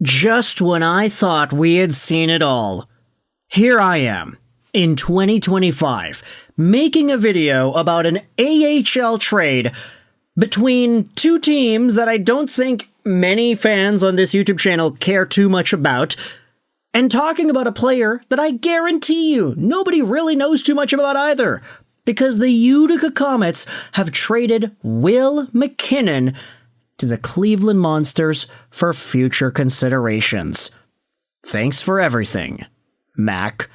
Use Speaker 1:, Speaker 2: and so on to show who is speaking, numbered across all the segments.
Speaker 1: Just when I thought we had seen it all, here I am, in 2025, making a video about an AHL trade between two teams that I don't think many fans on this YouTube channel care too much about, and talking about a player that I guarantee you nobody really knows too much about either, because the Utica Comets have traded Will MacKinnon to the Cleveland Monsters for future considerations. Thanks for everything, Mac.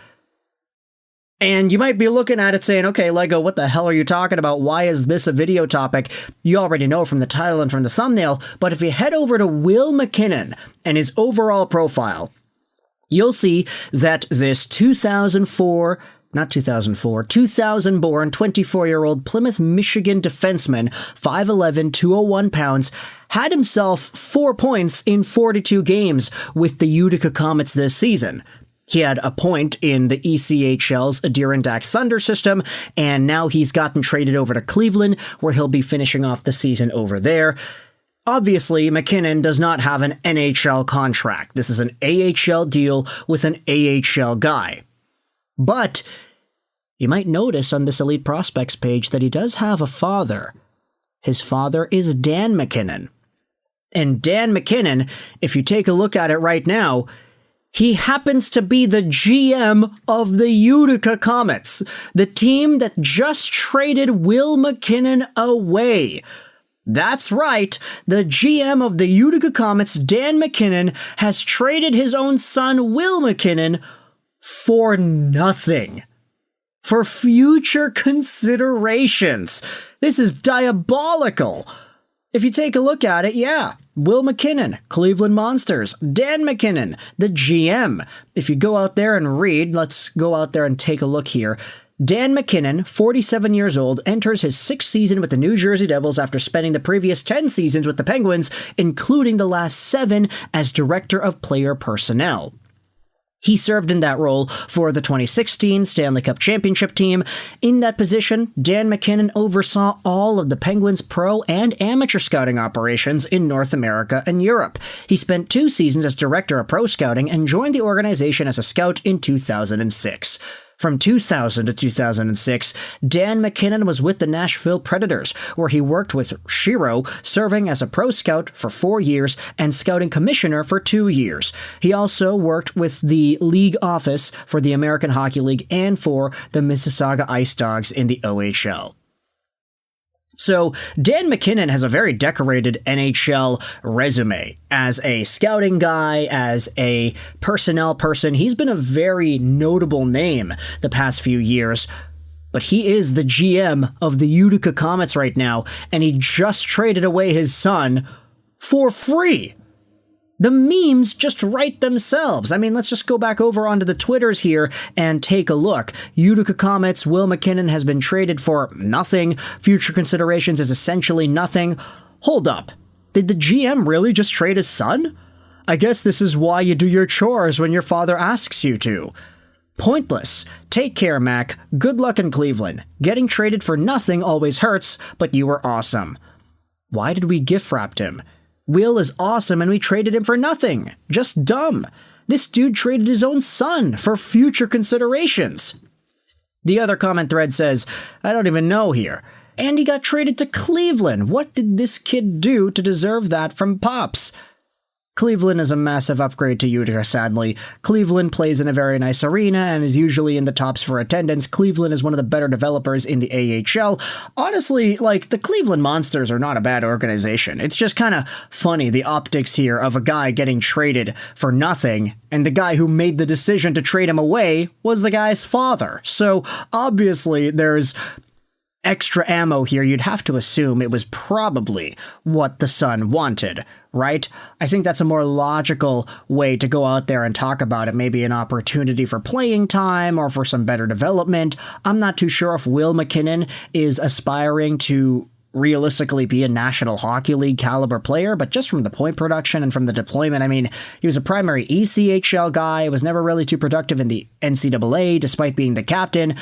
Speaker 1: And you might be looking at it saying, okay, Lego, what the hell are you talking about? Why is this a video topic? You already know from the title and from the thumbnail, but if you head over to Will MacKinnon and his overall profile, you'll see that this 2000 born 24-year-old Plymouth, Michigan defenseman, 5'11", 201 pounds, had himself 4 points in 42 games with the Utica Comets this season. He had a point in the ECHL's Adirondack Thunder system, and now he's gotten traded over to Cleveland, where he'll be finishing off the season over there. Obviously, MacKinnon does not have an NHL contract. This is an AHL deal with an AHL guy. But you might notice on this Elite Prospects page that he does have a father. His father is Dan MacKinnon. And Dan MacKinnon, if you take a look at it right now, he happens to be the GM of the Utica Comets, the team that just traded Will MacKinnon away. That's right, the GM of the Utica Comets, Dan MacKinnon, has traded his own son, Will MacKinnon, for nothing. For future considerations. This is diabolical. If you take a look at it, yeah, Will MacKinnon, Cleveland Monsters, Dan MacKinnon, the GM. If you go out there and read, let's go out there and take a look here. Dan MacKinnon, 47 years old, enters his 6th season with the New Jersey Devils after spending the previous 10 seasons with the Penguins, including the last 7 as Director of Player Personnel. He served in that role for the 2016 Stanley Cup Championship team. In that position, Dan MacKinnon oversaw all of the Penguins' pro and amateur scouting operations in North America and Europe. He spent 2 seasons as Director of Pro Scouting and joined the organization as a scout in 2006. From 2000 to 2006, Dan MacKinnon was with the Nashville Predators, where he worked with Shiro, serving as a pro scout for 4 years and scouting commissioner for 2 years. He also worked with the league office for the American Hockey League and for the Mississauga Ice Dogs in the OHL. So, Dan MacKinnon has a very decorated NHL resume. As a scouting guy, as a personnel person, he's been a very notable name the past few years. But he is the GM of the Utica Comets right now, and he just traded away his son for free. The memes just write themselves. I mean, let's just go back over onto the Twitters here and take a look. Utica Comets, Will MacKinnon has been traded for nothing. Future considerations is essentially nothing. Hold up. Did the GM really just trade his son? I guess this is why you do your chores when your father asks you to. Pointless. Take care, Mac. Good luck in Cleveland. Getting traded for nothing always hurts, but you were awesome. Why did we gift wrap him? Will is awesome and we traded him for nothing. Just dumb. This dude traded his own son for future considerations. The other comment thread says, I don't even know here. And he got traded to Cleveland. What did this kid do to deserve that from Pops? Cleveland is a massive upgrade to Utica, sadly. Cleveland plays in a very nice arena and is usually in the tops for attendance. Cleveland is one of the better developers in the AHL. Honestly, the Cleveland Monsters are not a bad organization. It's just kind of funny, the optics here of a guy getting traded for nothing, and the guy who made the decision to trade him away was the guy's father. So, obviously, there's extra ammo here. You'd have to assume it was probably what the son wanted, right? I think that's a more logical way to go out there and talk about it. Maybe an opportunity for playing time or for some better development. I'm not too sure if Will MacKinnon is aspiring to realistically be a National Hockey League caliber player, but just from the point production and from the deployment, I mean, he was a primary ECHL guy, was never really too productive in the NCAA despite being the captain.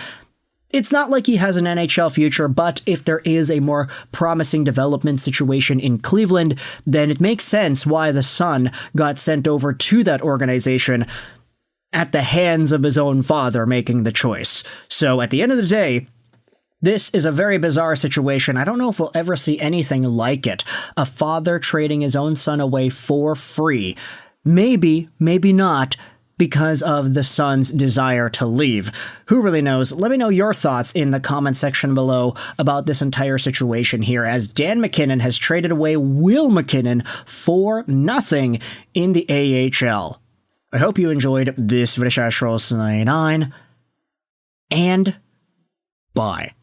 Speaker 1: It's not like he has an NHL future, but if there is a more promising development situation in Cleveland, then it makes sense why the son got sent over to that organization at the hands of his own father making the choice. So at the end of the day, this is a very bizarre situation. I don't know if we'll ever see anything like it. A father trading his own son away for free. Maybe, maybe not, because of the son's desire to leave. Who really knows? Let me know your thoughts in the comment section below about this entire situation here, as Dan MacKinnon has traded away Will MacKinnon for nothing in the AHL. I hope you enjoyed this video, and bye.